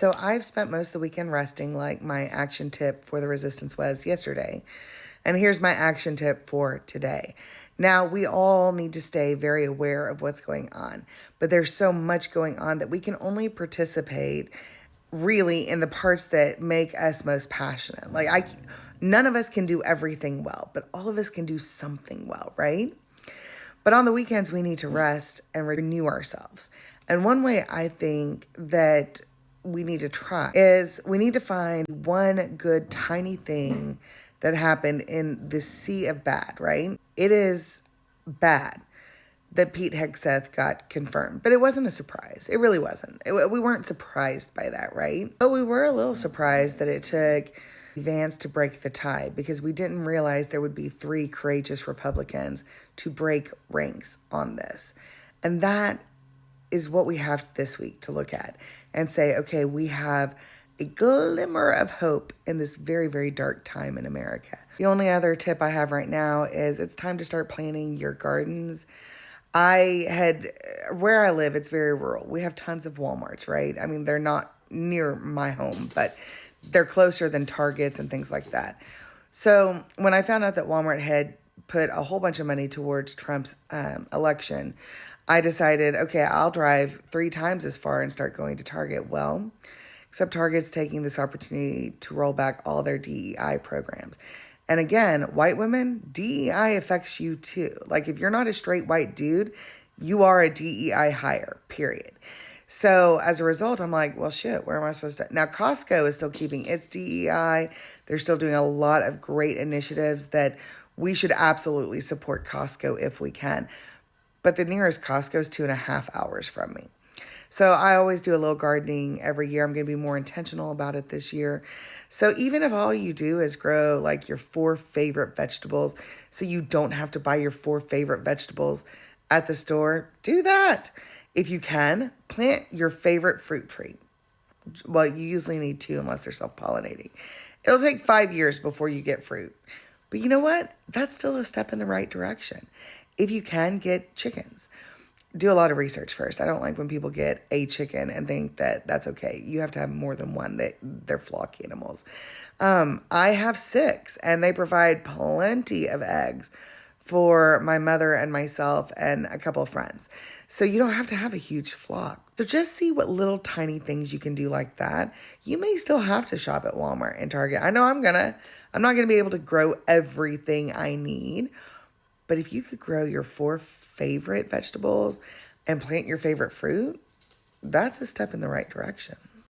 So I've spent most of the weekend resting, like my action tip for the resistance was yesterday. And here's my action tip for today. Now, we all need to stay very aware of what's going on, but there's so much going on that we can only participate really in the parts that make us most passionate. None of us can do everything well, but all of us can do something well, right? But on the weekends, we need to rest and renew ourselves. And one way I think that we need to try is we need to find one good tiny thing that happened in the sea of bad, right? It is bad that Pete Hegseth got confirmed, but it wasn't a surprise. It really wasn't. We weren't surprised by that, right? But we were a little surprised that it took Vance to break the tie because we didn't realize there would be 3 courageous Republicans to break ranks on this. And that is what we have this week to look at and say, okay, we have a glimmer of hope in this very, very dark time in America. The only other tip I have right now is it's time to start planting your gardens. Where I live, it's very rural. We have tons of Walmarts, right? I mean, they're not near my home, but they're closer than Targets and things like that. So when I found out that Walmart had put a whole bunch of money towards Trump's election, I decided, okay, I'll drive 3 times as far and start going to Target. Well, except Target's taking this opportunity to roll back all their DEI programs. And again, white women, DEI affects you too. Like if you're not a straight white dude, you are a DEI hire, period. So as a result, I'm like, well, shit, where am I supposed to? Now, Costco is still keeping its DEI. They're still doing a lot of great initiatives that we should absolutely support Costco if we can. But the nearest Costco is 2.5 hours from me. So I always do a little gardening every year. I'm going to be more intentional about it this year. So even if all you do is grow like your 4 favorite vegetables, so you don't have to buy your 4 favorite vegetables at the store, do that. If you can, plant your favorite fruit tree. Well, you usually need 2 unless they're self-pollinating. It'll take 5 years before you get fruit. But you know what? That's still a step in the right direction. If you can, get chickens. Do a lot of research first. I don't like when people get a chicken and think that that's okay. You have to have more than one. They're flock animals. I have 6, and they provide plenty of eggs for my mother and myself and a couple of friends. So you don't have to have a huge flock. So just see what little tiny things you can do like that. You may still have to shop at Walmart and Target. I know I'm not going to be able to grow everything I need. But if you could grow your 4 favorite vegetables and plant your favorite fruit, that's a step in the right direction.